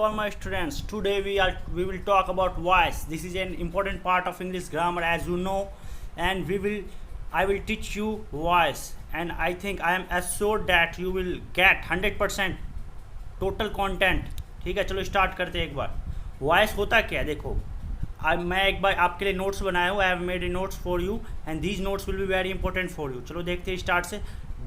all my students. Today we will talk about voice. This is an important part of English grammar, as you know, and I will teach you voice, and I think I am assured that you will get 100% total content. ठीक है, चलो start करते हैं एक बार. Voice होता क्या है देखो. मैं एक बार आपके लिए नोट्स बनाया हूँ. I have made a notes for you and these notes will be very important for you. चलो देखते हैं स्टार्ट से.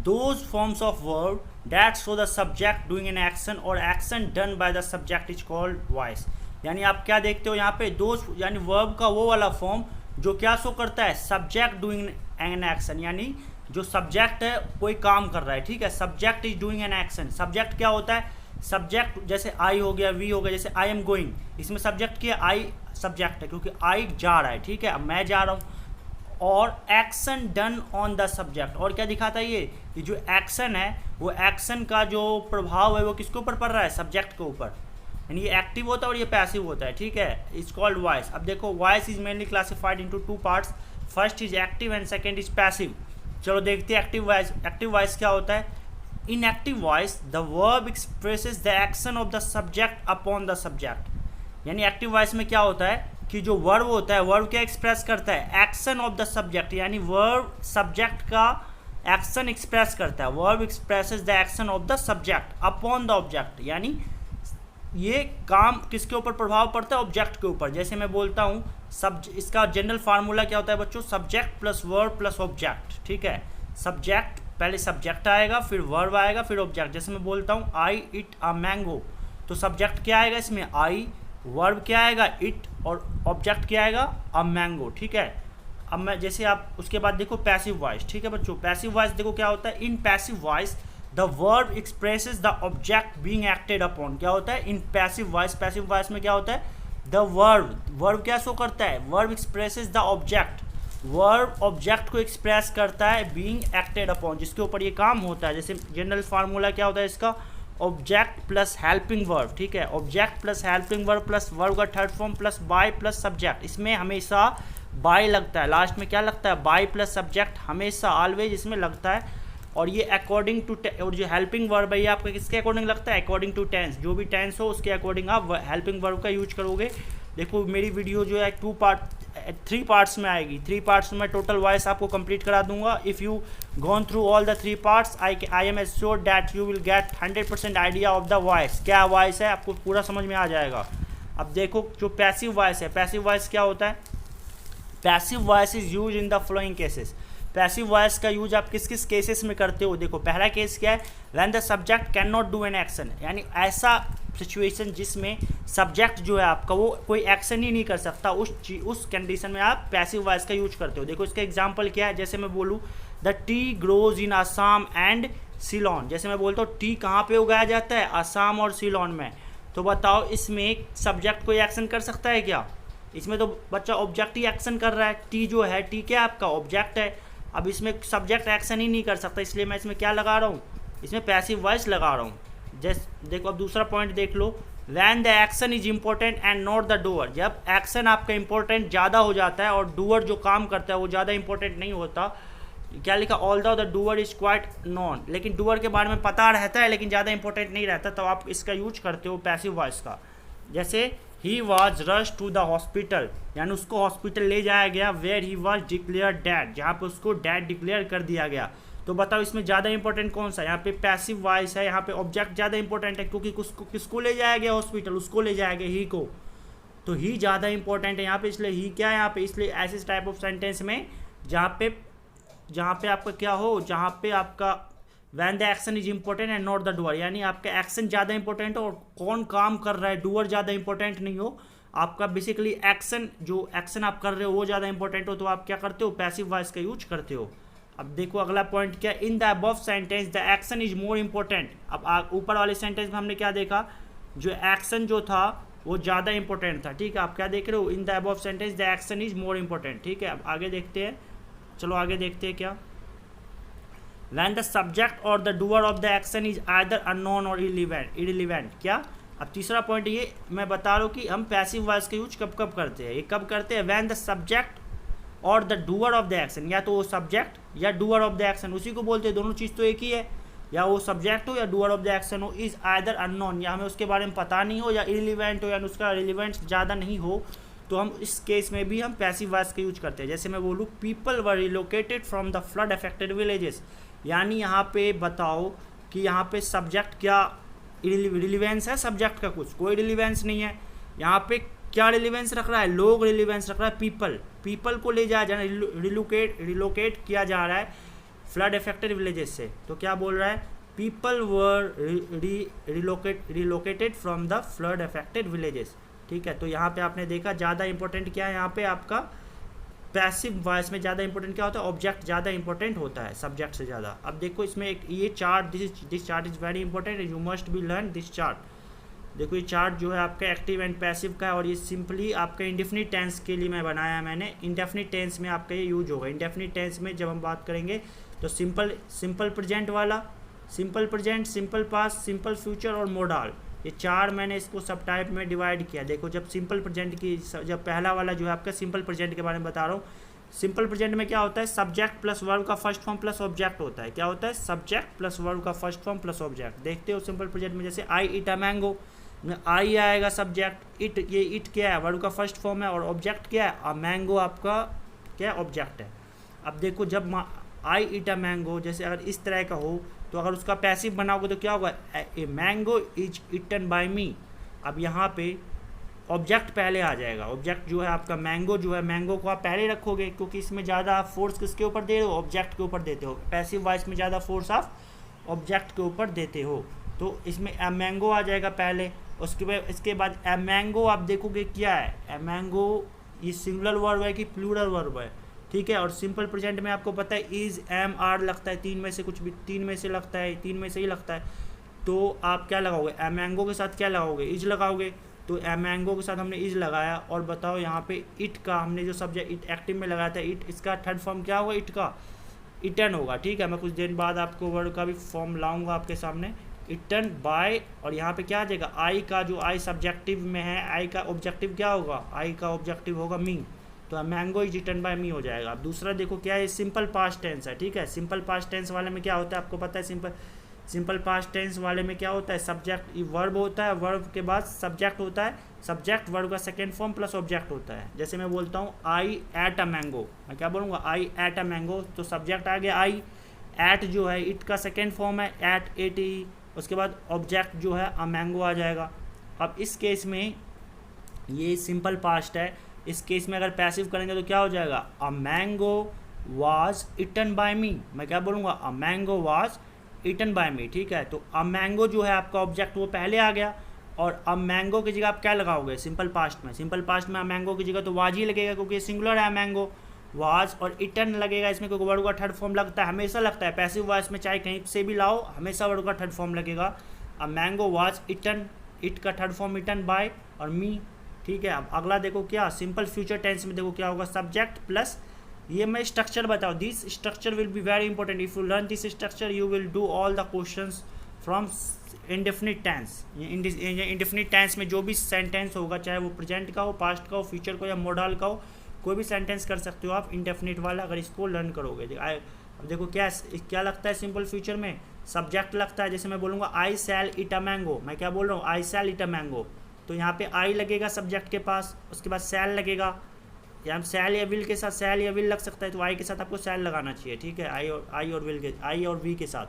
Those forms of verb that show the subject doing an action or action done by the subject is called voice. यानी आप क्या देखते हो यहाँ पे, दोज यानी वर्ब का वो वाला फॉर्म जो क्या शो करता है, सब्जेक्ट डूइंग एन एक्शन, यानी जो सब्जेक्ट है कोई काम कर रहा है. ठीक है, subject is doing an action. Subject क्या होता है, सब्जेक्ट जैसे आई हो गया, वी हो गया. जैसे आई एम गोइंग, इसमें सब्जेक्ट क्या है, आई सब्जेक्ट है क्योंकि आई जा रहा है. ठीक है, अब मैं जा रहा हूँ. और action done on the subject, और क्या दिखाता है ये जो एक्शन है वो एक्शन का जो प्रभाव है वो किसके ऊपर पड़ रहा है, सब्जेक्ट के ऊपर. यानी ये एक्टिव होता है और ये पैसिव होता है. ठीक है, इट्स कॉल्ड वॉइस. अब देखो voice is mainly classified into two parts. First is active and second is passive. चलो देखते हैं एक्टिव वॉइस. एक्टिव वॉइस क्या होता है. इन active voice the verb expresses the action of the subject upon the subject. यानी active voice में क्या होता है कि जो वर्ब होता है, वर्ब क्या एक्सप्रेस करता है, एक्शन ऑफ द सब्जेक्ट. यानी वर्ब सब्जेक्ट का एक्शन एक्सप्रेस करता है. Verb expresses the action of the subject upon the object. यानी ये काम किसके ऊपर प्रभाव पड़ता है, ऑब्जेक्ट के ऊपर. जैसे मैं बोलता हूँ इसका जनरल फार्मूला क्या होता है बच्चों, subject plus verb plus object. ठीक है, सब्जेक्ट पहले सब्जेक्ट आएगा, फिर वर्ब आएगा, फिर ऑब्जेक्ट. जैसे मैं बोलता हूँ आई इट अ मैंगो, तो सब्जेक्ट क्या आएगा इसमें, आई, वर्ब क्या आएगा, इट, और ऑब्जेक्ट क्या आएगा, अ मैंगो. ठीक है, अब मैं जैसे आप उसके बाद देखो पैसिव वॉइस. ठीक है बच्चों, पैसिव वॉइस देखो क्या होता है. इन passive voice the verb expresses the object being acted upon. क्या होता है इन पैसिव वॉइस. पैसिव वॉइस में क्या होता है, द वर्ब क्या शो करता है, verb expresses the object. Verb object को एक्सप्रेस करता है बीइंग एक्टेड अपॉन, जिसके ऊपर ये काम होता है. जैसे जनरल फार्मूला क्या होता है इसका, ऑब्जेक्ट प्लस हेल्पिंग वर्ब. ठीक है, object plus helping verb plus verb का third form plus by plus subject. इसमें हमेशा बाय लगता है, लास्ट में क्या लगता है, बाय प्लस सब्जेक्ट हमेशा ऑलवेज इसमें लगता है. और ये अकॉर्डिंग टू, और जो हेल्पिंग वर्ब है ये आपका किसके अकॉर्डिंग लगता है, अकॉर्डिंग टू टेंस. जो भी टेंस हो उसके अकॉर्डिंग आप हेल्पिंग वर्ब का यूज करोगे. देखो मेरी वीडियो जो है 3 पार्ट्स में आएगी. 3 पार्ट्स में टोटल वॉइस आपको कंप्लीट करा दूंगा. If you gone through all the 3 parts I am assure that you will get 100% idea of the voice. क्या वॉइस है आपको पूरा समझ में आ जाएगा. अब देखो जो पैसिव वॉइस है, पैसिव वॉइस क्या होता है. Passive voice is use in the flowing cases. Passive voice का यूज आप किस किस केसेस में करते हो. देखो पहला केस क्या है, when the subject can not do an action. यानी ऐसा सिचुएशन जिसमें सब्जेक्ट जो है आपका वो कोई एक्शन ही नहीं कर सकता, उस कंडीशन में आप पैसिव वॉइस का यूज करते हो. देखो इसका एग्जांपल क्या है. जैसे मैं बोलूँ the T grows in Assam and Ceylon. जैसे मैं बोलता हूँ टी कहाँ पे उगाया जाता है, आसाम और सीलोन में. तो बताओ इसमें सब्जेक्ट कोई एक्शन कर सकता है क्या. इसमें तो बच्चा ऑब्जेक्ट ही एक्शन कर रहा है. टी जो है, टी क्या आपका ऑब्जेक्ट है. अब इसमें सब्जेक्ट एक्शन ही नहीं कर सकता, इसलिए मैं इसमें क्या लगा रहा हूँ, इसमें पैसिव वॉइस लगा रहा हूँ. जैसे देखो अब दूसरा पॉइंट देख लो, when the action is important and not the doer. जब एक्शन आपका इंपॉर्टेंट ज़्यादा हो जाता है और डूअर जो काम करता है वो ज़्यादा इंपॉर्टेंट नहीं होता. क्या लिखा, all the doer is quite non. लेकिन डूअर के बारे में पता रहता है लेकिन ज़्यादा इंपॉर्टेंट नहीं रहता, तो आप इसका यूज करते हो पैसिव वॉइस का. जैसे ही was rush to the hospital, यानी उसको हॉस्पिटल ले जाया गया. Where he was declared dead, जहाँ पे उसको डैड डिक्लेयर कर दिया गया. तो बताओ इसमें ज़्यादा इंपॉर्टेंट कौन सा, यहाँ पे पैसिव वॉइस है, यहाँ पे ऑब्जेक्ट ज़्यादा इंपॉर्टेंट है क्योंकि किसको ले जाया गया हॉस्पिटल, उसको ले जाया गया ही को. तो ही ज़्यादा इंपॉर्टेंट है यहाँ पे, इसलिए ही क्या है यहाँ पे. इसलिए ऐसे टाइप ऑफ सेंटेंस में जहाँ पे आपका क्या हो, जहाँ पे आपका van the action is important and not the doer, यानी आपका एक्शन ज़्यादा इंपॉर्टेंट हो और कौन काम कर रहा है, डूअर ज़्यादा इंपॉर्टेंट नहीं हो, आपका बेसिकली एक्शन जो एक्शन आप कर रहे हो वो ज़्यादा इंपॉर्टेंट हो, तो आप क्या करते हो, पैसिव वॉइस का यूज करते हो. अब देखो अगला पॉइंट क्या, in the above sentence the action is more important. अब ऊपर वाले सेंटेंस में हमने क्या देखा, जो एक्शन जो था वो ज़्यादा इंपॉर्टेंट था. ठीक है, आप क्या देख रहे हो, in the above sentence the action is more important. ठीक है, अब आगे देखते हैं. चलो आगे देखते हैं क्या, when the subject or the doer of the action is either unknown or irrelevant. क्या, अब तीसरा पॉइंट ये मैं बता रहा हूँ कि हम पैसिव वॉइस का यूज कब कब करते हैं. ये कब करते हैं, when the subject और the doer of the action, या तो वो सब्जेक्ट या डूअर ऑफ द एक्शन उसी को बोलते हैं, दोनों चीज़ तो एक ही है. या वो सब्जेक्ट हो या डूअर ऑफ द एक्शन हो, इज आइदर अननोन, या हमें उसके बारे में पता नहीं हो, या इरिलीवेंट हो, या उसका रिलीवेंस ज़्यादा नहीं हो, तो हम इस केस में भी हम पैसिव वॉइस का यूज करते हैं। जैसे मैं बोलूँ people were relocated from the flood affected villages, यानी यहाँ पे बताओ कि यहाँ पे सब्जेक्ट क्या रिलीवेंस है, सब्जेक्ट का कुछ कोई रिलीवेंस नहीं है। यहाँ पे क्या रिलीवेंस रख रहा है, लोग रिलीवेंस रख रहा है, पीपल को ले जाया जा रहा है, रिलोकेट किया जा रहा है फ्लड अफेक्टेड विलेजेस से। तो क्या बोल रहा है, people were relocated from the flood affected villages. ठीक है, तो यहाँ पे आपने देखा ज़्यादा इंपॉर्टेंट क्या है, यहाँ पे आपका पैसिव वॉइस में ज़्यादा इंपॉर्टेंट क्या होता है, ऑब्जेक्ट ज़्यादा इंपॉर्टेंट होता है सब्जेक्ट से ज़्यादा। अब देखो इसमें एक ये chart, this chart is very important, you must be learn this chart. देखो ये चार्ट जो है आपका एक्टिव एंड पैसिव का है, और ये सिंपली आपका इंडेफिनिट टेंस के लिए मैं बनाया है मैंने। इंडेफिनिट टेंस में आपका ये यूज होगा। इंडेफिनिट टेंस में जब हम बात करेंगे तो सिंपल प्रेजेंट वाला, simple present, simple past, simple future और मोडाल, ये चार मैंने इसको सब टाइप में डिवाइड किया। देखो जब सिंपल प्रेजेंट की, जब पहला वाला जो है आपका सिंपल प्रेजेंट के बारे में बता रहा हूँ। सिंपल प्रेजेंट में क्या होता है, सब्जेक्ट प्लस वर्ब का फर्स्ट फॉर्म प्लस ऑब्जेक्ट होता है। क्या होता है, सब्जेक्ट प्लस वर्ब का फर्स्ट फॉर्म प्लस ऑब्जेक्ट। देखते हो सिंपल प्रेजेंट में जैसे आई ईट अ मैंगो, आई आएगा सब्जेक्ट, इट, ये इट क्या है, वर्ब का फर्स्ट फॉर्म है, और ऑब्जेक्ट क्या है, अ मैंगो आपका क्या ऑब्जेक्ट है। अब देखो जब आई ईट अ मैंगो, जैसे अगर इस तरह का हो तो अगर उसका पैसिव बनाओगे तो क्या होगा, a mango is eaten by me. अब यहाँ पे ऑब्जेक्ट पहले आ जाएगा, ऑब्जेक्ट जो है आपका मैंगो जो है, मैंगो को आप पहले रखोगे क्योंकि इसमें ज़्यादा आप फोर्स किसके ऊपर दे रहे हो, ऑब्जेक्ट के ऊपर देते हो। पैसिव वॉइस में ज़्यादा फोर्स आप ऑब्जेक्ट के ऊपर देते हो, तो इसमें ए मैंगो आ जाएगा पहले। इसके बाद ए मैंगो आप देखोगे क्या है, ए मैंगो ये सिंगुलर वर्ब है कि प्लूरल वर्ब है। ठीक है, और सिंपल प्रेजेंट में आपको पता है इज, एम, आर लगता है, तीन में से कुछ भी, तीन में से लगता है, तीन में से ही लगता है। तो आप क्या लगाओगे, ए मैंगो के साथ क्या लगाओगे, इज लगाओगे। तो ए मैंगो के साथ हमने इज लगाया, और बताओ यहाँ पे इट का हमने जो सब्जेक्ट इट एक्टिव में लगाया था, इट, इसका थर्ड फॉर्म क्या होगा, इट का इटन होगा। ठीक है, मैं कुछ देर बाद आपको वर्ड का भी फॉर्म लाऊंगा आपके सामने, इटन बाय। और यहाँ पे क्या आ जाएगा, आई का जो आई सब्जेक्टिव में है, आई का ऑब्जेक्टिव क्या होगा, आई का ऑब्जेक्टिव होगा मी, तो मैंगो इज इटन बाय मी हो जाएगा। अब दूसरा देखो क्या है, सिंपल पास्ट टेंस है। ठीक है, सिंपल पास्ट टेंस वाले में क्या होता है आपको पता है, सिंपल पास्ट टेंस वाले में क्या होता है, सब्जेक्ट वर्ब होता है, वर्ब के बाद सब्जेक्ट होता है, सब्जेक्ट वर्ब का सेकेंड फॉर्म प्लस ऑब्जेक्ट होता है। जैसे मैं बोलता हूँ आई एट अ मैंगो, मैं क्या बोलूँगा, आई एट अ मैंगो, तो सब्जेक्ट आ गया आई, एट जो है इट का सेकेंड फॉर्म है, एट एट ई, उसके बाद ऑब्जेक्ट जो है अ मैंगो आ जाएगा। अब इस केस में ये सिंपल पास्ट है, इस केस में अगर पैसिव करेंगे तो क्या हो जाएगा, a mango was eaten by me, मैं क्या बोलूँगा, a mango was eaten by me. ठीक है, तो अ मैंगो जो है आपका ऑब्जेक्ट वो पहले आ गया, और अ मैंगो की जगह आप क्या लगाओगे, सिंपल पास्ट में, सिंपल पास्ट में अ मैंगो की जगह तो वाज ही लगेगा क्योंकि सिंगुलर है मैंगो, वाज, और इटन लगेगा इसमें क्योंकि वर्ड का थर्ड फॉर्म लगता है, हमेशा लगता है पैसिव वॉइस में, चाहे कहीं से भी लाओ हमेशा वर्ड का थर्ड फॉर्म लगेगा। अ मैंगो वाज इटन, इट का थर्ड फॉर्म इटन बाय और मी। ठीक है, अब अगला देखो क्या, सिंपल फ्यूचर टेंस में देखो क्या होगा, सब्जेक्ट प्लस, ये मैं स्ट्रक्चर बताऊँ, this structure will be very important, if you learn this structure you will do all the questions from indefinite tense. Indefinite tense में जो भी सेंटेंस होगा, चाहे वो प्रेजेंट का हो, पास्ट का हो, फ्यूचर का या मॉडल का हो, कोई भी सेंटेंस कर सकते हो आप इंडेफिनिट वाला, अगर इसको लर्न करोगे। अब देखो क्या लगता है सिंपल फ्यूचर में, सब्जेक्ट लगता है। जैसे मैं बोलूँगा आई सैल इट अ मैंगो, मैं क्या बोल रहा हूँ, आई सैल इट अ मैंगो, तो यहाँ पे आई लगेगा सब्जेक्ट के पास, उसके बाद सैल लगेगा, या हम सैल या विल के साथ, सैल या विल लग सकता है, तो आई के साथ आपको सैल लगाना चाहिए। ठीक है, आई और विल के, आई और वी के साथ,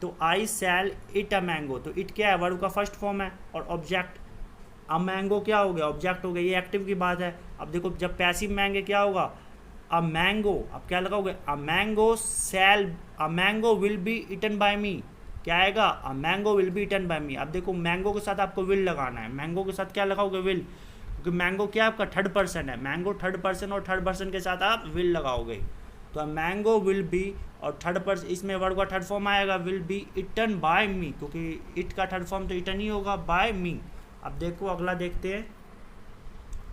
तो आई सैल इट अ मैंगो, तो इट क्या है, वर्ब का फर्स्ट फॉर्म है, और ऑब्जेक्ट अ मैंगो क्या हो गया, ऑब्जेक्ट हो गया, ये एक्टिव की बात है। अब देखो जब पैसिव मैंगे क्या होगा, अ मैंगो, अब क्या लगाओगे, a mango shall, a mango will be eaten by me, क्या आएगा, a mango will be eaten by me. अब देखो मैंगो के साथ आपको विल लगाना है, मैंगो के साथ क्या लगाओगे, विल, क्योंकि मैंगो क्या आपका थर्ड पर्सन है, मैंगो थर्ड पर्सन, और थर्ड पर्सन के साथ आप विल लगाओगे, तो मैंगो विल बी, और थर्ड पर्सन इसमें वर्ड का थर्ड फॉर्म आएगा, विल बी इटन बाय मी, क्योंकि इट का थर्ड फॉर्म तो इटन ही होगा, बाय मी। अब देखो अगला देखते हैं,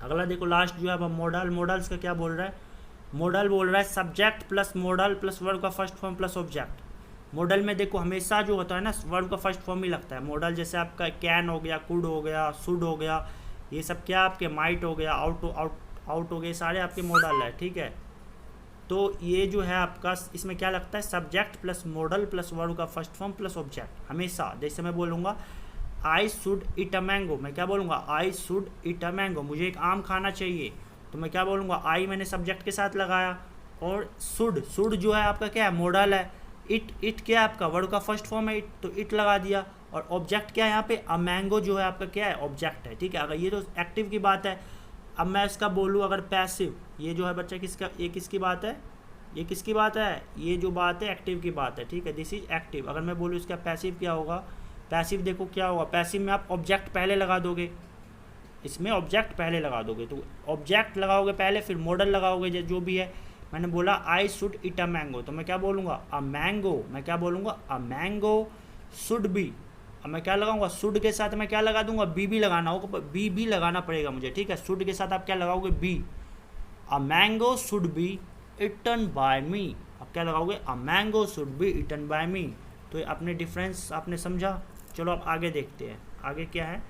अगला देखो लास्ट जो है अब मॉडल, मॉडल्स का क्या बोल रहा है, मॉडल बोल रहा है subject plus modal plus verb का first form plus object. Modal में देखो हमेशा जो होता है ना, वर्ब का फर्स्ट फॉर्म ही लगता है। मॉडल जैसे आपका कैन हो गया, कुड हो गया, शुड हो गया, ये सब क्या आपके, माइट हो गया, आउट हो गए, सारे आपके मॉडल है। ठीक है, तो ये जो है आपका इसमें क्या लगता है, subject plus modal plus verb का फर्स्ट फॉर्म प्लस ऑब्जेक्ट हमेशा। जैसे मैं बोलूँगा I should eat a mango, मैं क्या बोलूँगा I should eat a mango, मुझे एक आम खाना चाहिए, तो मैं क्या बोलूँगा आई मैंने सब्जेक्ट के साथ लगाया, और शुड जो है आपका क्या है, मॉडल है, इट क्या है आपका वर्ड का फर्स्ट फॉर्म है इट, तो इट लगा दिया, और ऑब्जेक्ट क्या है यहाँ पे, अ मैंगो जो है आपका क्या है, ऑब्जेक्ट है, ठीक है। अगर ये तो एक्टिव की बात है। अब मैं इसका बोलूँ अगर पैसिव, ये जो है बच्चा किसका, ये किसकी बात है, ये किसकी बात है, ये जो बात है एक्टिव की बात है, ठीक है, दिस इज एक्टिव। अगर मैं बोलूँ इसका पैसिव क्या होगा, पैसिव देखो क्या होगा, पैसिव में आप ऑब्जेक्ट पहले लगा दोगे, इसमें ऑब्जेक्ट पहले लगा दोगे, तो ऑब्जेक्ट लगाओगे पहले, फिर मॉडल लगाओगे जो भी है। मैंने बोला I should eat a mango, तो मैं क्या बोलूँगा अ मैंगो, मैं क्या बोलूँगा अ मैंगो शुड बी। अब मैं क्या लगाऊंगा, शुड के साथ मैं क्या लगा दूंगा, बी लगाना होगा, बी लगाना पड़ेगा मुझे, ठीक है। शुड के साथ आप क्या लगाओगे, be, a mango should be eaten by me. अब क्या लगाओगे, a mango should be eaten by me. तो अपने डिफरेंस आपने समझा। चलो अब आगे देखते हैं, आगे क्या है।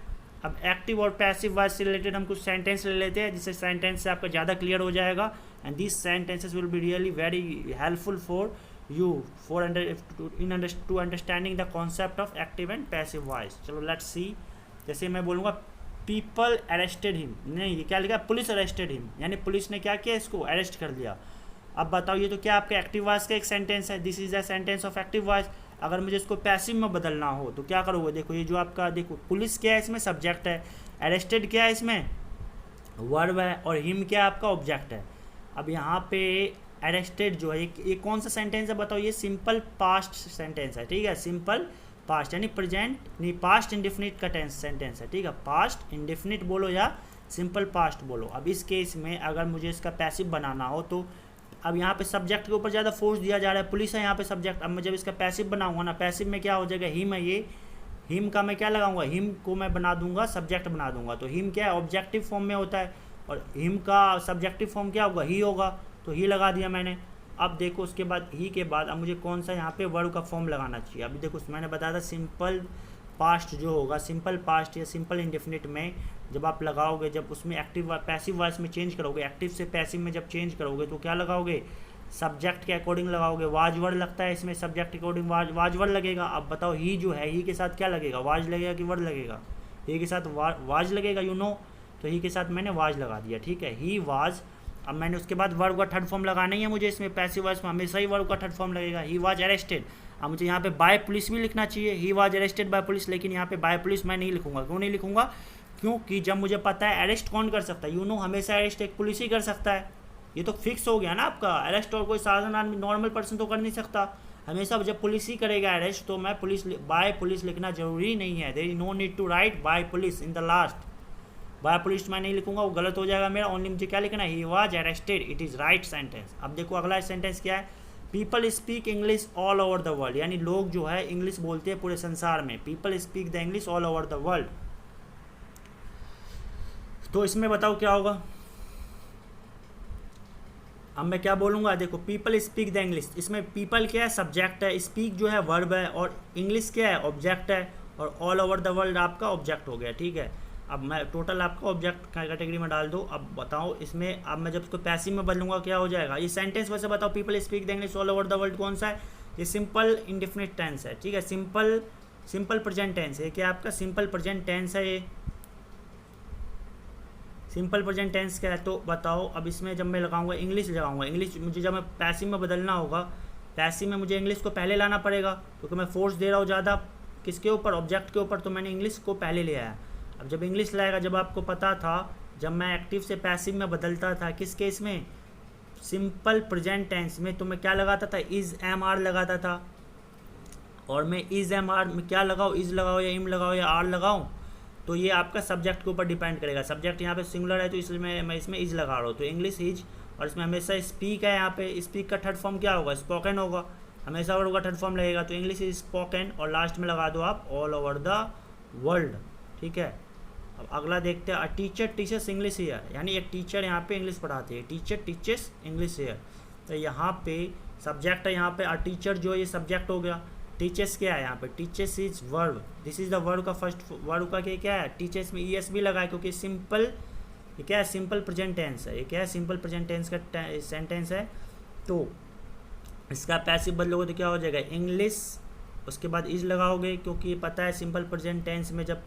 अब एक्टिव और पैसिव वॉइस से रिलेटेड हम कुछ सेंटेंस ले लेते हैं, जिससे सेंटेंस से आपका ज़्यादा क्लियर हो जाएगा, and this sentences will be really very helpful for you to understanding the concept of active and passive voice. चलो let's see। जैसे मैं बोलूँगा people arrested him, नहीं ये क्या लिखा, पुलिस arrested him, यानी पुलिस ने क्या किया, इसको अरेस्ट कर लिया। अब बताओ ये तो क्या आपका एक्टिव वॉइस का एक सेंटेंस है, this is the sentence of active voice. अगर मुझे इसको पैसिव में बदलना हो तो क्या करोगे, देखो ये जो आपका देखो पुलिस क्या है, इसमें सब्जेक्ट है, अरेस्टेड क्या है, इसमें वर्ब है, और हिम क्या आपका ऑब्जेक्ट है। अब यहाँ पे अरेस्टेड जो है ये कौन सा सेंटेंस है बताओ, ये सिंपल पास्ट सेंटेंस है, ठीक है, सिंपल पास्ट यानी प्रेजेंट नहीं, पास्ट इंडेफिनिट का टेंस सेंटेंस है, ठीक है, पास्ट इंडेफिनिट बोलो या सिंपल पास्ट बोलो। अब इस केस में अगर मुझे इसका पैसिव बनाना हो तो अब यहाँ पे सब्जेक्ट के ऊपर ज़्यादा फोर्स दिया जा रहा है, पुलिस है यहाँ पे सब्जेक्ट। अब मैं जब इसका पैसिव बनाऊंगा ना, पैसिव में क्या हो जाएगा, हिम है, ये हिम का मैं क्या लगाऊंगा, हिम को मैं बना दूंगा सब्जेक्ट बना दूंगा, तो हिम क्या है ऑब्जेक्टिव फॉर्म में होता है, और हिम का सब्जेक्टिव फॉर्म क्या होगा, ही होगा, तो ही लगा दिया मैंने। अब देखो उसके बाद ही के बाद अब मुझे कौन सा यहाँ पे वर्ड का फॉर्म लगाना चाहिए। अभी देखो मैंने बताया था सिंपल पास्ट जो होगा, सिंपल पास्ट या सिंपल इंडेफिनिट में जब आप लगाओगे, जब उसमें एक्टिव पैसिव वॉइस में चेंज करोगे, एक्टिव से पैसिव में जब चेंज करोगे तो क्या लगाओगे, सब्जेक्ट के अकॉर्डिंग लगाओगे। वाज वर्ड लगता है इसमें, सब्जेक्ट के अकॉर्डिंग वाज वर्ड लगेगा। अब बताओ ही जो है, ही के साथ क्या लगेगा, वाज लगेगा कि वर्ड लगेगा, ही के साथ वाज लगेगा, यू नो, तो ही के साथ मैंने वाज लगा दिया, ठीक है, ही वाज। अब मैंने उसके बाद वर्ब का थर्ड फॉर्म लगाना ही है मुझे, इसमें पैसिव वॉइस में हमेशा ही वर्ब का थर्ड फॉर्म लगेगा, ही वाज अरेस्टेड। अब मुझे यहाँ पे बाय पुलिस भी लिखना चाहिए, he was arrested bye police, लेकिन यहाँ पे बाय पुलिस मैं नहीं लिखूंगा। क्यों नहीं लिखूंगा, क्योंकि जब मुझे पता है अरेस्ट कौन कर सकता है, यू नो, हमेशा अरेस्ट एक पुलिस ही कर सकता है, ये तो फिक्स हो गया ना आपका, अरेस्ट और कोई साधारण आदमी नॉर्मल पर्सन तो कर नहीं सकता, हमेशा जब पुलिस ही करेगा अरेस्ट, तो मैं पुलिस बाय पुलिस लिखना जरूरी नहीं है, there is no need to write by police in the last. By police मैं नहीं लिखूंगा, वो गलत हो जाएगा मेरा, ओनली मुझे क्या लिखना है, he was arrested, it is right sentence. अब देखो अगला सेंटेंस क्या है, people speak English all over the world, यानी लोग जो है इंग्लिश बोलते हैं पूरे संसार में, people speak the English all over the world. तो इसमें बताओ क्या होगा, अब मैं क्या बोलूँगा, देखो पीपल स्पीक द इंग्लिश, इसमें पीपल क्या है सब्जेक्ट है, स्पीक जो है वर्ब है, और इंग्लिश क्या है ऑब्जेक्ट है, और ऑल ओवर द वर्ल्ड आपका ऑब्जेक्ट हो गया, ठीक है। अब मैं टोटल आपका ऑब्जेक्ट कैटेगरी में डाल दो। अब बताओ इसमें, अब मैं जब इसको पैसिव में बदलूंगा क्या हो जाएगा, ये सेंटेंस वैसे बताओ, people speak the English all over the world कौन सा है, ये सिंपल इंडेफिनिट टेंस है, ठीक है, सिंपल प्रेजेंट टेंस है, क्या आपका सिंपल प्रेजेंट टेंस है, ये सिंपल प्रेजेंट टेंस क्या है। तो बताओ अब इसमें जब मैं लगाऊंगा इंग्लिश लगाऊंगा, इंग्लिश मुझे जब मैं पैसिव में बदलना होगा, पैसिव में मुझे इंग्लिश को पहले लाना पड़ेगा, क्योंकि मैं फोर्स दे रहा हूँ ज़्यादा किसके ऊपर, ऑब्जेक्ट के ऊपर, तो मैंने इंग्लिश को पहले ले आया। अब जब इंग्लिश लाएगा, जब आपको पता था जब मैं एक्टिव से पैसिव में बदलता था किस केस में, सिंपल प्रेजेंट टेंस में, तो मैं क्या लगाता था, इज़ एम आर लगाता था, और मैं इज़ एम आर में क्या लगाऊँ, इज़ लगाओ या इम लगाओ या आर लगाऊँ, तो ये आपका सब्जेक्ट के ऊपर डिपेंड करेगा। सब्जेक्ट यहाँ पे सिंगुलर है तो इसलिए मैं इसमें इज़ लगा रहा हूँ, तो इंग्लिश इज, और इसमें हमेशा स्पीक है, यहाँ पे स्पीक का थर्ड फॉर्म क्या होगा, स्पोकन होगा, हमेशा वर्ड का थर्ड फॉर्म लगेगा, तो इंग्लिश इज स्पोकन, और लास्ट में लगा दो आप ऑल ओवर द वर्ल्ड, ठीक है। अब अगला देखते हैं, टीचर टीचर्स इंग्लिश हियर, यानी एक टीचर यहाँ पे इंग्लिश पढ़ाते हैं, टीचर टीचर्स इंग्लिश हियर, तो यहाँ पे सब्जेक्ट है, यहाँ पे टीचर जो ये सब्जेक्ट हो गया, टीचर्स क्या है यहाँ पे, teachers is verb, this is the verb का फर्स्ट वर्ब का क्या है, टीचर्स में ES भी लगा है, क्योंकि सिंपल ये क्या है, सिंपल प्रेजेंट टेंस है, ये क्या है, सिंपल प्रेजेंट टेंस का सेंटेंस है, तो इसका पैसिव बदलोगे तो क्या हो जाएगा, इंग्लिश, उसके बाद इज लगाओगे, क्योंकि पता है सिंपल प्रेजेंट टेंस में जब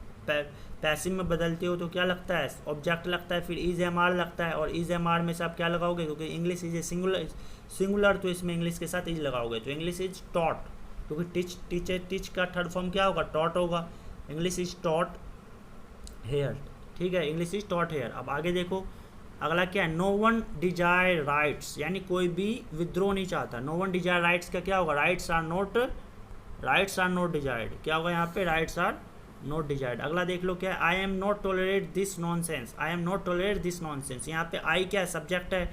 पैसिव में बदलते हो तो क्या लगता है, ऑब्जेक्ट लगता है, फिर इज एम आर लगता है, और इज एम आर में से आप क्या लगाओगे, क्योंकि इंग्लिश इज ए सिंगुलर तो इसमें इंग्लिश के साथ इज लगाओगे, तो इंग्लिश इज टॉट, क्योंकि टीच का थर्ड फॉर्म क्या होगा, टॉट होगा, इंग्लिश इज टॉट हेयर, ठीक है, इंग्लिश इज टॉट हेयर। अब आगे देखो अगला क्या है, नो वन डिजायर राइट्स, यानी कोई भी विद्रोह नहीं चाहता, नो वन डिजायर राइट्स का क्या होगा, राइट्स आर नॉट डिजायर्ड, क्या होगा यहाँ पे, राइट्स आर नॉट डिजायर्ड। अगला देख लो क्या है, I am not tolerate this nonsense, I am not tolerate this nonsense, यहाँ पे आई क्या है, सब्जेक्ट है,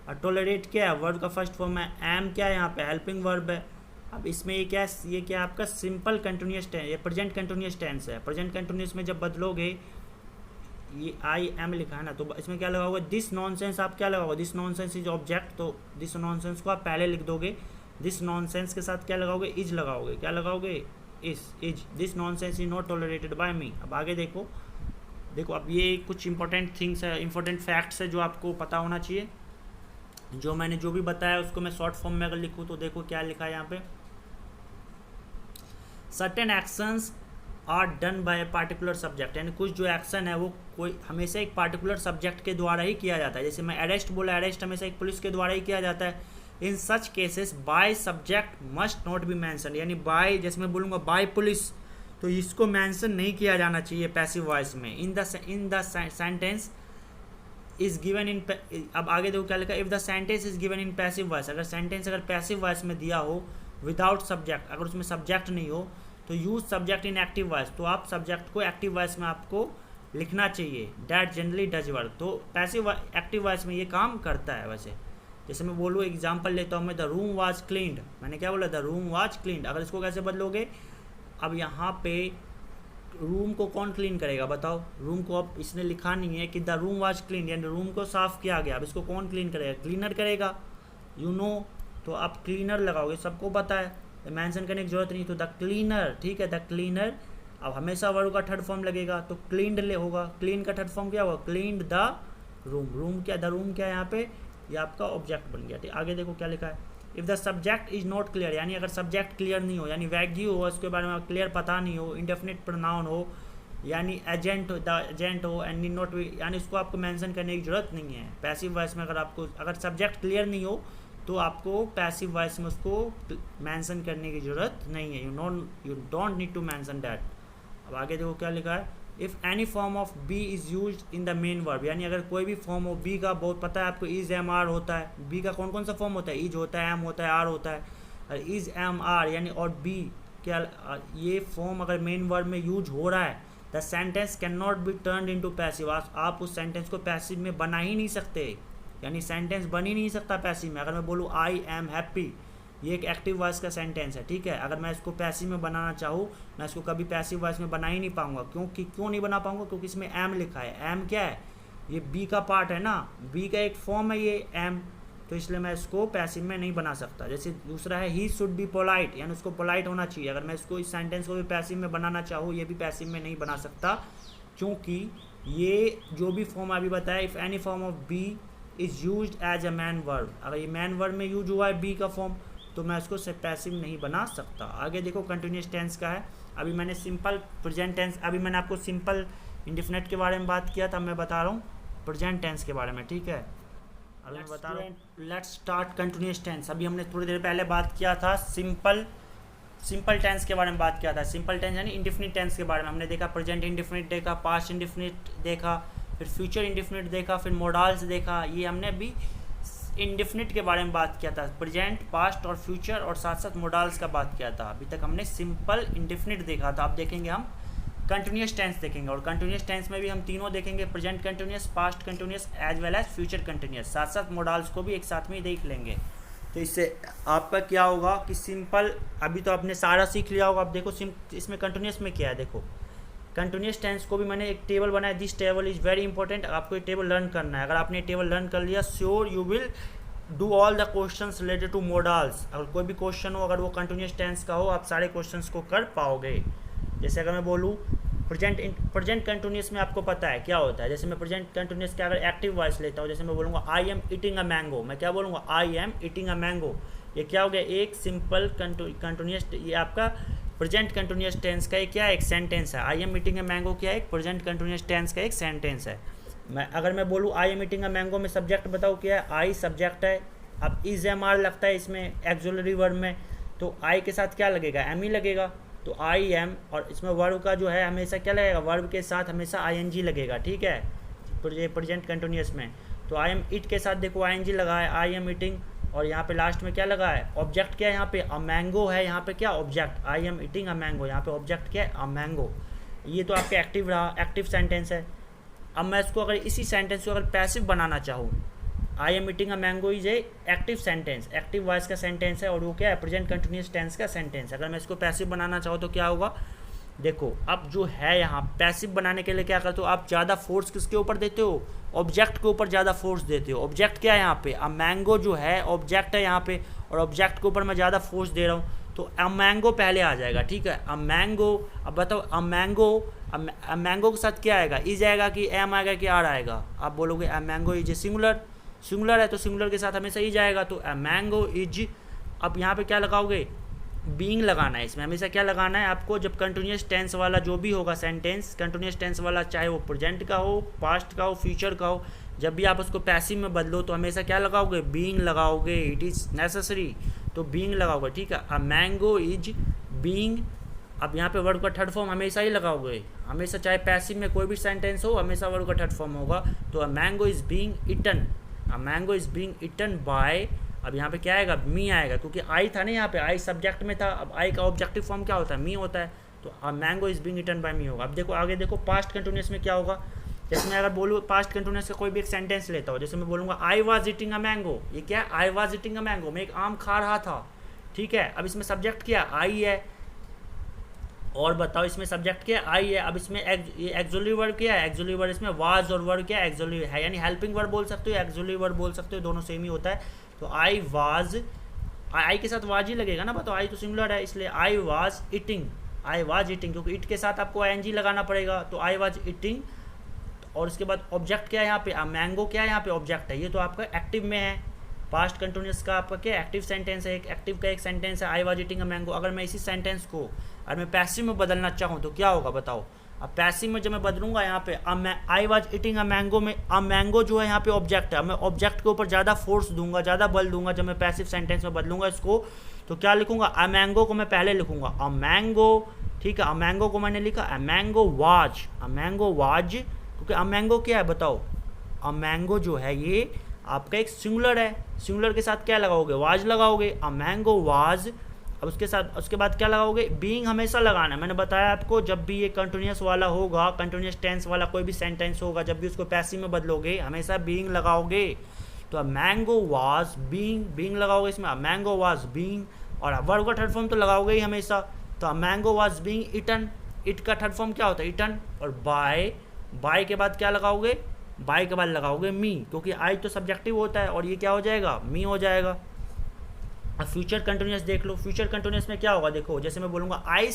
और टॉलरेट क्या है, वर्ब का फर्स्ट फॉर्म है, एम क्या है, यहाँ पे हेल्पिंग वर्ब है। अब इसमें ये क्या है, ये क्या है आपका सिंपल कंटिन्यूस टेंस, ये प्रेजेंट कंटिन्यूस टेंस है, प्रेजेंट कंटिन्यूस में जब बदलोगे, ये आई एम लिखा है ना, तो इसमें क्या लगाओगे, दिस नॉनसेंस, आप क्या लगाओगे, दिस नॉनसेंस इज ऑब्जेक्ट, तो दिस नॉनसेंस को आप पहले लिख दोगे, दिस नॉनसेंस के साथ क्या लगाओगे, इज लगाओगे, क्या लगाओगे, is this nonsense is not tolerated by me. अब आगे देखो अब ये कुछ इंपॉर्टेंट थिंग्स है, इंपॉर्टेंट फैक्ट्स है जो आपको पता होना चाहिए, जो मैंने जो भी बताया उसको मैं शॉर्ट फॉर्म में अगर लिखूँ तो देखो क्या लिखा है यहाँ पे, certain actions are done by a particular subject, यानी कुछ जो एक्शन है वो कोई हमेशा एक पार्टिकुलर सब्जेक्ट के द्वारा ही किया जाता है, जैसे मैं अरेस्ट बोला, अरेस्ट हमेशा एक पुलिस के द्वारा ही किया जाता है, in such cases by subject must not be mentioned, यानी बाय, जैसे मैं बोलूँगा बाय पुलिस, तो इसको मैंसन नहीं किया जाना चाहिए पैसिव वॉइस में, in the sentence is given in, अब आगे देखो क्या लिखा, if the sentence is given in passive voice, अगर सेंटेंस अगर पैसिव वॉइस में दिया हो विदाउट सब्जेक्ट, अगर उसमें सब्जेक्ट नहीं हो तो use subject in active voice, तो आप सब्जेक्ट को एक्टिव वॉइस में आपको लिखना चाहिए, डैट जनरली डज वर्क, तो पैसिव एक्टिव वॉइस में ये काम करता है। वैसे जैसे मैं बोलूँ एग्जांपल लेता हूँ मैं, द रूम वाज क्लीन्ड, मैंने क्या बोला, द रूम वाज क्लीन्ड, अगर इसको कैसे बदलोगे, अब यहाँ पे रूम को कौन क्लीन करेगा बताओ, रूम को अब इसने लिखा नहीं है कि द रूम वाज क्लीन, यानी रूम को साफ किया गया, अब इसको कौन क्लीन करेगा, क्लीनर करेगा, यू नो, तो आप क्लीनर लगाओगे, सबको पता है, मेंशन करने की जरूरत नहीं, तो द क्लीनर, ठीक है, द क्लीनर, अब हमेशा वर्ब का थर्ड फॉर्म लगेगा, तो क्लीन्ड ले होगा, क्लीन का थर्ड फॉर्म क्या होगा, क्लीन्ड द रूम, रूम क्या, द रूम क्या है यहाँ पे, ये आपका ऑब्जेक्ट बन गया, ठीक। आगे देखो क्या लिखा है, if the subject is not clear, यानी अगर सब्जेक्ट क्लियर नहीं हो, यानी वैगी हो, उसके बारे में क्लियर पता नहीं हो, इंडेफिनिट प्रोनाउन हो, यानी एजेंट हो एंड नीड नॉट, यानी उसको आपको मेंशन करने की जरूरत नहीं है पैसिव वॉइस में, अगर सब्जेक्ट क्लियर नहीं हो तो आपको पैसिव वॉइस में उसको मेंशन करने की जरूरत नहीं है, you don't need to mention that. अब आगे देखो क्या लिखा है, if any form of be is used in the main verb, यानी अगर कोई भी फॉर्म हो बी का, बहुत पता है आपको, इज एम आर होता है, बी का कौन कौन सा फॉर्म होता है, इज होता है, एम होता है, आर होता है, और इज एम आर यानी, और बी क्या, ये फॉर्म अगर मेन वर्ब में यूज हो रहा है, the sentence can not be turn into passive, आप उस सेंटेंस को पैसिव में बना ही नहीं सकते, यानी सेंटेंस बन ही नहीं सकता पैसिव में। अगर मैं बोलूँ आई एम हैप्पी, ये एक एक्टिव वॉइस का सेंटेंस है, ठीक है, अगर मैं इसको पैसिव में बनाना चाहूँ, मैं इसको कभी पैसिव वॉइस में बना ही नहीं पाऊंगा, क्यों नहीं बना पाऊंगा, क्योंकि इसमें एम लिखा है, एम क्या है, ये बी का पार्ट है ना, बी का एक फॉर्म है ये एम, तो इसलिए मैं इसको पैसिव में नहीं बना सकता। जैसे दूसरा है ही शुड बी पोलाइट, यानी उसको पोलाइट होना चाहिए, अगर मैं इसको इस सेंटेंस को भी पैसिव में बनाना चाहूँ, ये भी पैसिव में नहीं बना सकता, क्योंकि ये जो भी फॉर्म अभी बताया, if any form of be is used as a main verb, अगर ये मैन वर्ब में यूज हुआ है बी का फॉर्म, तो मैं उसको पैसिव नहीं बना सकता। आगे देखो कंटिन्यूस टेंस का है, अभी मैंने सिंपल प्रेजेंट टेंस, अभी मैंने आपको सिंपल इंडेफिनिट के बारे में बात किया था, मैं बता रहा हूँ प्रेजेंट टेंस के बारे में, ठीक है, अभी मैं बता रहा हूँ। Let's start continuous tense. अभी हमने थोड़ी देर पहले बात किया था सिंपल टेंस के बारे में बात किया था, सिंपल टेंस यानी इंडेफिनिट टेंस के बारे में हमने देखा, प्रेजेंट इंडेफिनिट देखा, पास्ट इंडेफिनिट देखा, फिर फ्यूचर इंडेफिनिट देखा, फिर मोडाल्स देखा, ये हमने अभी इंडेफिनिट के बारे में बात किया था, प्रेजेंट, पास्ट और फ्यूचर, और साथ साथ मोडाल्स का बात किया था। अभी तक हमने सिंपल इंडेफिनिट देखा था, अब देखेंगे हम कंटिन्यूस टेंस देखेंगे, और कंटिन्यूस टेंस में भी हम तीनों देखेंगे, present continuous, past continuous as well as future continuous, साथ साथ मोडाल्स को भी एक साथ में ही देख लेंगे। तो इससे आपका क्या होगा कि सिंपल, अभी तो आपने सारा सीख लिया होगा। अब देखो इसमें कंटिन्यूस में क्या है, देखो कंटिन्यूस टेंस को भी मैंने एक टेबल बनाया, this table is very important, आपको ये टेबल लर्न करना है। अगर आपने ये टेबल लर्न कर लिया, sure you will do all the questions related to modals. अगर कोई भी क्वेश्चन हो, अगर वो कंटिन्यूस टेंस का हो, आप सारे क्वेश्चंस को कर पाओगे। जैसे अगर मैं बोलूँ प्रेजेंट कंटिन्यूस में आपको पता है क्या होता है। जैसे मैं प्रेजेंट कंटिन्यूस का अगर एक्टिव वॉइस लेता हूँ, जैसे मैं बोलूँगा I am eating a mango, मैं क्या बोलूँगा, I am eating a mango. ये क्या हो गया, एक सिंपल कंटिन्यूस, ये आपका प्रेजेंट कंटिन्यूस टेंस का क्या है, एक सेंटेंस है। I am eating a mango क्या है, एक प्रेजेंट कंटिन्यूस टेंस का एक सेंटेंस है। अगर मैं बोलूँ I am eating a mango में सब्जेक्ट बताओ क्या है, आई सब्जेक्ट है। अब इज एम आर लगता है इसमें एक्सुलरी वर्ब में, तो आई के साथ क्या लगेगा, एम ही लगेगा। तो आई एम, और इसमें वर्ब का जो है हमेशा क्या लगेगा, वर्ब के साथ हमेशा आई एन जी लगेगा, ठीक है, प्रेजेंट कंटिन्यूस में। तो आई एम इट के साथ देखो आई एन जी लगा है, आई एम ईटिंग, और यहाँ पे लास्ट में क्या लगा है, ऑब्जेक्ट क्या है यहाँ पे, अ मैंगो है, यहाँ पे क्या object, I am eating a mango, यहाँ पे ऑब्जेक्ट क्या है, अ मैंगो। ये तो आपके एक्टिव रहा, एक्टिव सेंटेंस है। अब मैं इसको अगर इसी सेंटेंस को अगर पैसिव बनाना चाहूँ, I am eating a mango is a active sentence, active voice का सेंटेंस है, और वो क्या है, प्रेजेंट कंटिन्यूस टेंस का सेंटेंस है। अगर मैं इसको पैसिव बनाना चाहूँ तो क्या होगा, देखो अब जो है यहाँ पैसिव बनाने के लिए क्या करते हो आप, ज़्यादा फोर्स किसके ऊपर देते हो, ऑब्जेक्ट के ऊपर ज़्यादा फोर्स देते हो। ऑब्जेक्ट क्या है यहाँ पे, अ मैंगो जो है ऑब्जेक्ट है यहाँ पे, और ऑब्जेक्ट के ऊपर मैं ज़्यादा फोर्स दे रहा हूँ, तो अ मैंगो पहले आ जाएगा, ठीक है, अ मैंगो। अब बताओ अ मैंगो, अ मैंगो के साथ क्या आएगा, इज आएगा कि एम आएगा कि आर आएगा। आप बोलोगे अ mango is a singular, singular है तो सिंगुलर के साथ हमेशा ही जाएगा, तो अ मैंगो इज। अब यहाँ पे क्या लगाओगे, बीइंग लगाना है इसमें, हमेशा क्या लगाना है आपको, जब कंटिन्यूस टेंस वाला जो भी होगा सेंटेंस, कंटिन्यूस टेंस वाला चाहे वो प्रेजेंट का हो, पास्ट का हो, फ्यूचर का हो, जब भी आप उसको पैसिव में बदलो तो हमेशा क्या लगाओगे, बीइंग लगाओगे, इट इज़ नेसेसरी, तो बीइंग लगाओगे, ठीक है, अ मैंगो इज बीइंग। अब यहाँ पे वर्ड का थर्ड फॉर्म हमेशा ही लगाओगे, हमेशा चाहे पैसिव में कोई भी सेंटेंस हो हमेशा वर्ड का थर्ड फॉर्म होगा। तो a mango is being eaten, a mango is being eaten by. अब यहाँ पे क्या आएगा, मी आएगा, क्योंकि आई था ना यहाँ पे, आई सब्जेक्ट में था, अब आई का ऑब्जेक्टिव फॉर्म क्या होता है, मी होता है, तो a mango is being eaten by me होगा। अब देखो आगे देखो पास्ट कंटिन्यूस में क्या होगा, जैसे मैं अगर बोलूँ पास्ट कंटिन्यूस का कोई भी एक सेंटेंस लेता हूँ, जैसे मैं बोलूँगा I was eating a mango, ये क्या है, I was eating a mango, मैं एक आम खा रहा था, ठीक है। अब इसमें सब्जेक्ट क्या, आई है, और बताओ इसमें सब्जेक्ट क्या आई है। अब इसमें ये एक्सुलरी वर्ब क्या है, एक्सुलरी वर्ब इसमें वाज, और वर्ब क्या है, एक्सुलरी है, यानी हेल्पिंग वर्ब बोल सकते हो, एक्सुलरी वर्ब बोल सकते हो, दोनों सेम ही होता है। तो आई वाज, आई के साथ वाज ही लगेगा ना, बताओ आई तो सिंगुलर है, इसलिए I was eating, I was eating, क्योंकि इट के साथ आपको आई एन जी लगाना पड़ेगा, तो आई वाज ईटिंग। और उसके बाद ऑब्जेक्ट क्या है यहाँ पे, मैंगो क्या है यहाँ पे, ऑब्जेक्ट है, ये तो आपका एक्टिव में है। पास्ट कंटिन्यूस का आपका क्या एक्टिव सेंटेंस है, एक एक्टिव का एक सेंटेंस है, I was eating a mango. अगर मैं इसी सेंटेंस को अगर मैं पैसिव में बदलना चाहूँ तो क्या होगा बताओ। अब पैसिव में जब मैं बदलूंगा यहाँ पे, अब मैं I was eating a mango में, अब मैंगो जो है यहाँ पे ऑब्जेक्ट है, मैं ऑब्जेक्ट के ऊपर ज़्यादा फोर्स दूंगा, ज़्यादा बल दूंगा। जब मैं पैसिव सेंटेंस में बदलूंगा इसको तो क्या लिखूंगा, अ मैंगो को मैं पहले लिखूंगा, अ मैंगो, ठीक है, अ मैंगो को मैंने लिखा अ mango was, a mango was, क्योंकि अ मैंगो क्या है बताओ, अ मैंगो जो है ये आपका एक सिंगुलर है, सिंगुलर के साथ क्या लगाओगे, वाज लगाओगे, अ मैंगो वाज। अब उसके साथ उसके बाद क्या लगाओगे, बीइंग हमेशा लगाना है। मैंने बताया आपको जब भी ये कंटिन्यूस वाला होगा, कंटिन्यूस टेंस वाला कोई भी सेंटेंस होगा, जब भी उसको पैसिव में बदलोगे हमेशा बीइंग लगाओगे। तो a mango was being, being लगाओगे इसमें, अ मैंगो वाज बीइंग, और वर्ब का थर्ड फॉर्म तो लगाओगे ही हमेशा। तो a mango was being eaten, it का थर्ड फॉर्म क्या होता है, ईटन। और बाय, बाय के बाद क्या लगाओगे, बाय के बाद लगाओगे मी, क्योंकि आई तो सब्जेक्टिव होता है, और ये क्या हो जाएगा, मी हो जाएगा। अब फ्यूचर कंटिन्यूस देख लो, फ्यूचर कंटिन्यूस में क्या होगा देखो, जैसे मैं बोलूँगा I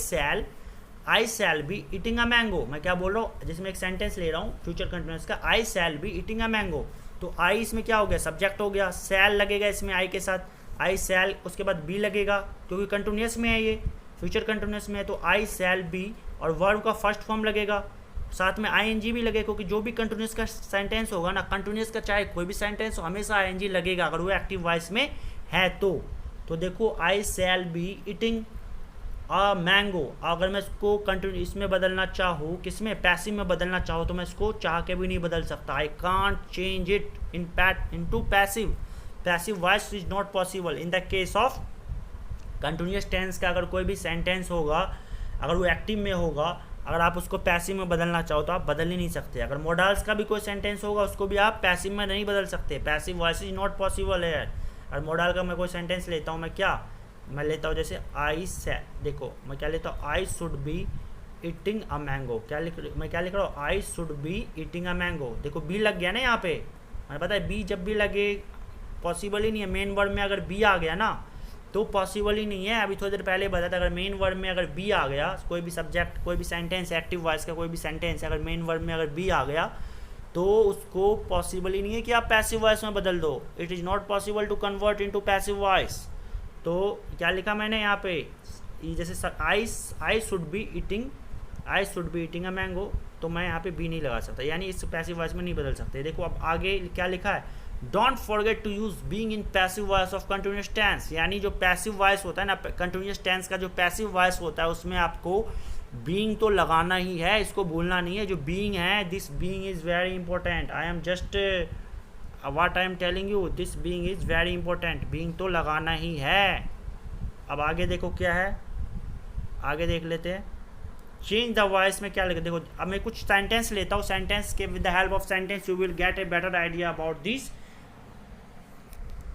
shall be eating a mango, मैं क्या बोल रहा हूँ, जिसमें एक सेंटेंस ले रहा हूँ फ्यूचर कंटिन्यूस का, I shall be eating a mango. तो आई इसमें क्या हो गया, सब्जेक्ट हो गया, शैल लगेगा इसमें आई के साथ, आई शैल, उसके बाद बी लगेगा क्योंकि कंटिन्यूस में है, ये फ्यूचर कंटिन्यूस में है, तो आई शैल बी, और वर्ब का फर्स्ट फॉर्म लगेगा, साथ में आई एन जी भी लगे, क्योंकि जो भी कंटिन्यूस का सेंटेंस होगा ना, कंटिन्यूस का चाहे कोई भी सेंटेंस हो हमेशा आई एन जी लगेगा अगर वो एक्टिव वॉइस में है तो देखो I shall be eating a mango. अगर मैं इसको कंटिन्यू इसमें बदलना चाहूँ, किसमें, पैसिव में बदलना चाहूँ, तो मैं इसको चाह के भी नहीं बदल सकता, I can't change it into passive, passive voice is not possible in the case of continuous tense का। अगर कोई भी सेंटेंस होगा, अगर वो एक्टिव में होगा, अगर आप उसको पैसिव में बदलना चाहो तो आप बदल ही नहीं सकते। अगर मॉडल्स का भी कोई सेंटेंस होगा उसको भी आप पैसिव में नहीं बदल सकते, passive voice is not possible है। और मॉडल का मैं कोई सेंटेंस लेता हूँ, मैं लेता हूँ जैसे आई से, देखो मैं क्या लेता हूँ, आई should be eating a mango, मैं क्या लिख रहा हूँ, आई should be eating a mango. देखो बी लग गया ना यहाँ पे, मैंने पता है बी जब भी लगे पॉसिबल ही नहीं है, मेन वर्ड में अगर बी आ गया ना तो पॉसिबल ही नहीं है। अभी थोड़ी देर पहले बताया था, अगर मेन वर्ब में अगर बी आ गया, कोई भी सब्जेक्ट, कोई भी सेंटेंस, एक्टिव वॉइस का कोई भी सेंटेंस है, अगर मेन वर्ब में अगर बी आ गया तो उसको पॉसिबल ही नहीं है कि आप पैसिव वॉइस में बदल दो। It is not possible to convert into passive voice. तो क्या लिखा मैंने यहाँ पे, जैसे I should be eating a mango, तो मैं यहाँ पे बी नहीं लगा सकता, यानी इस पैसिव वॉइस में नहीं बदल सकते। देखो अब आगे क्या लिखा है, don't forget to use being in passive voice of continuous tense, यानी जो पैसिव वॉइस होता है ना, कंटिन्यूअस टेंस का जो पैसिव वॉइस होता है उसमें आपको बीइंग तो लगाना ही है, इसको भूलना नहीं है। जो बीइंग है, this being is very important, I am just what I am telling you, this being is very important, being तो लगाना ही है। अब आगे देखो क्या है, आगे देख लेते हैं। चेंज द वॉइस में क्या लिखा, देखो अब मैं कुछ सेंटेंस लेता हूँ, सेंटेंस के with the help of sentence you will get a better idea about this.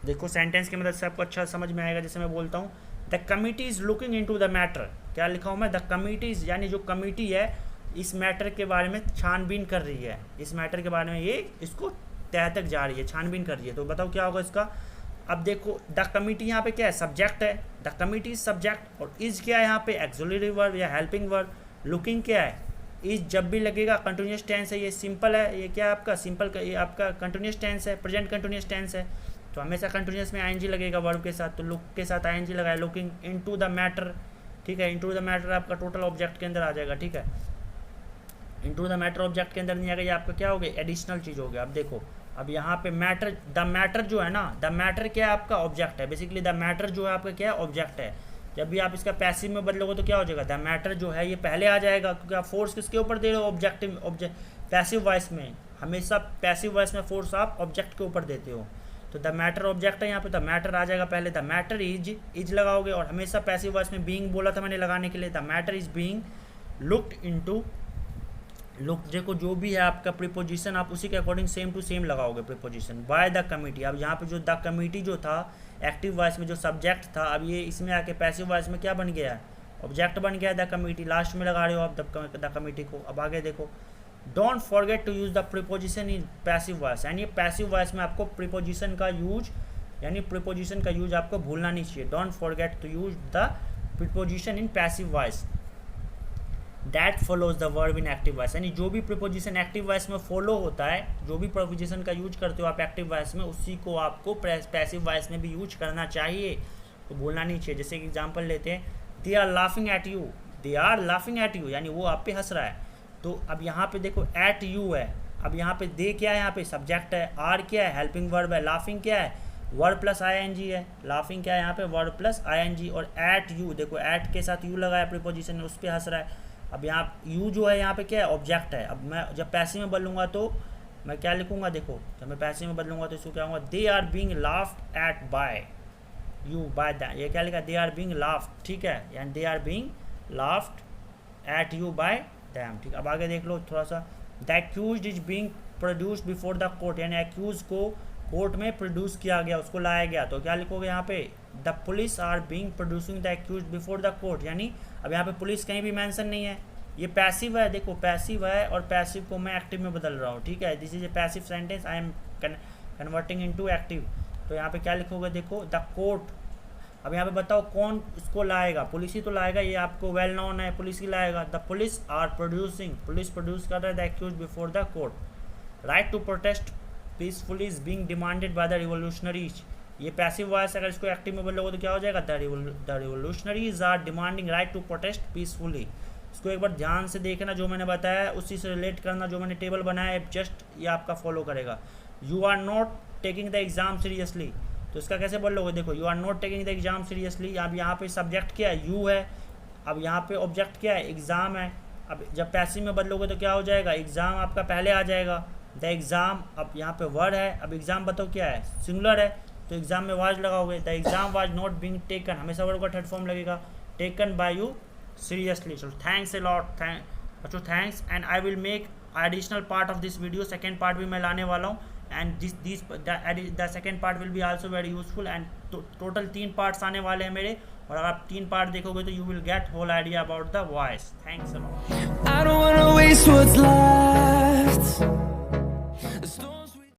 देखो सेंटेंस की मदद से आपको अच्छा समझ में आएगा। जैसे मैं बोलता हूँ, the committee is looking into the matter, क्या लिखा हूँ मैं, द कमिटी इज़, यानी जो कमिटी है इस मैटर के बारे में छानबीन कर रही है, इस मैटर के बारे में ये इसको तह तक जा रही है, छानबीन कर रही है। तो बताओ क्या होगा इसका। अब देखो द कमिटी यहाँ पे क्या है, सब्जेक्ट है, द कमिटी इज सब्जेक्ट, और इज क्या है यहाँ पे, एक्सुलरी वर्ब या हेल्पिंग वर्ब। लुकिंग क्या है, इज जब भी लगेगा कंटिन्यूअस टेंस है, ये सिंपल है, ये क्या है आपका सिंपल, ये आपका कंटिन्यूअस टेंस है, प्रेजेंट कंटिन्यूअस टेंस है, तो हमेशा कंटिन्यूअस में आईएनजी लगेगा वर्ब के साथ, तो लुक के साथ आईएनजी लगाया। लुकिंग इनटू द मैटर, ठीक है, इनटू द मैटर आपका टोटल ऑब्जेक्ट के अंदर आ जाएगा, ठीक है, इनटू द मैटर ऑब्जेक्ट के अंदर नहीं आएगा, ये आपका क्या हो गया, एडिशनल चीज़ हो गया। अब देखो अब यहाँ पे मैटर, द मैटर जो है ना, द मैटर क्या है आपका, ऑब्जेक्ट है, बेसिकली द मैटर जो है आपका क्या है, ऑब्जेक्ट है। जब भी आप इसका पैसिव में बदलोगे तो क्या हो जाएगा, द मैटर जो है ये पहले आ जाएगा, क्योंकि आप फोर्स किसके ऊपर दे रहे हो, ऑब्जेक्ट पैसिव वॉइस में हमेशा पैसिव वॉइस में फोर्स आप ऑब्जेक्ट के ऊपर देते हो। तो द मैटर ऑब्जेक्ट है, यहाँ पे द मैटर आ जाएगा पहले, द मैटर इज लगाओगे, और हमेशा पैसिव वॉइस में बीइंग बोला था मैंने लगाने के लिए, the matter is being looked into. Look देखो जो भी है आपका प्रीपोजिशन आप उसी के अकॉर्डिंग सेम टू सेम लगाओगे प्रीपोजिशन। बाय द कमिटी, अब यहाँ पे जो द कमिटी जो था एक्टिव वॉइस में जो सब्जेक्ट था, अब ये इसमें आके पैसिव वॉइस में क्या बन गया है, ऑब्जेक्ट बन गया द कमिटी, लास्ट में लगा रहे हो आप द कमिटी को। अब आगे देखो, don't forget to use the preposition in passive voice, यानी पैसिव वॉइस में आपको प्रीपोजिशन का यूज, यानी प्रीपोजिशन का यूज आपको भूलना नहीं चाहिए। Don't forget to use the preposition in passive voice that follows the verb in active voice, यानी जो भी प्रीपोजिशन एक्टिव वॉइस में फॉलो होता है, जो भी प्रीपोजिशन का यूज करते हो आप एक्टिव वॉइस में, उसी को आपको पैसिव वॉइस में भी यूज करना चाहिए, तो भूलना नहीं चाहिए। जैसे कि एग्जांपल लेते हैं, they are laughing at you, they are laughing at you, यानी वो आप पे हंस रहा है। तो अब यहाँ पे देखो एट यू है, अब यहाँ पे दे क्या है, यहाँ पे सब्जेक्ट है, आर क्या है, हेल्पिंग वर्ब है, लाफिंग क्या है, वर्ब प्लस आईएनजी है, लाफिंग क्या है यहाँ पे, वर्ब प्लस आईएनजी, और एट यू देखो एट के साथ यू लगाया प्रीपोजिशन में, उस पर हंस रहा है। अब यहाँ यू जो है यहाँ पे क्या है, ऑब्जेक्ट है। अब मैं जब पैसिव में बदलूंगा तो मैं क्या लिखूंगा, देखो जब मैं पैसिव में बदलूंगा तो इसको क्या होगा, they are being laughed at by you by that, ये क्या लिखा, दे आर बीइंग लाफ्ड, ठीक है, यानी they are being laughed at you by them, ठीक। अब आगे देख लो थोड़ा सा, the accused is being produced before the court, यानी एक्यूज को कोर्ट में प्रोड्यूस किया गया, उसको लाया गया, तो क्या लिखोगे यहाँ पे, the police are being producing the accused before the court, यानी अब यहाँ पे पुलिस कहीं भी मेंशन नहीं है, ये पैसिव है, देखो पैसिव है, और पैसिव को मैं एक्टिव में बदल रहा हूँ, ठीक है, this is a passive sentence, I am converting into active. तो यहाँ पे क्या लिखोगे, देखो द कोर्ट, अब यहाँ पे बताओ कौन इसको लाएगा, पुलिस ही तो लाएगा, ये आपको वेल नोन है, पुलिस ही लाएगा। The police are producing, police produce कर रहा है the accused before the court. Right to protest peacefully is being demanded by the revolutionaries, ये पैसिव वॉइस, अगर इसको एक्टिव में बदलोगे तो क्या हो जाएगा, the revolutionaries are demanding right to protest peacefully. इसको एक बार ध्यान से देखना, जो मैंने बताया उसी से रिलेट करना, जो मैंने टेबल बनाया है जस्ट ये आपका फॉलो करेगा। You are not taking the exam seriously, तो इसका कैसे बोलोगे, देखो you are not taking the exam seriously, अब यहाँ पे सब्जेक्ट क्या है, यू है, अब यहाँ पे ऑब्जेक्ट क्या है, एग्जाम है। अब जब पैसिव में बदलोगे तो क्या हो जाएगा, एग्जाम आपका पहले आ जाएगा, द एग्जाम, अब यहाँ पे वर्ड है, अब एग्जाम बताओ क्या है, सिंगुलर है, तो एग्जाम में वाज लगाओगे, the exam was not being taken, हमेशा वर्ड का थर्ड फॉर्म लगेगा, taken by you seriously. So thanks a lot, बच्चों thanks, and I will make additional part of this video, second part भी मैं लाने वाला हूँ, and the second part will be also very useful, and total 3 parts आने वाले हैं मेरे, और अगर आप 3 part देखोगे तो you will get whole idea about the voice. Thanks a lot. I don't wanna waste what's left.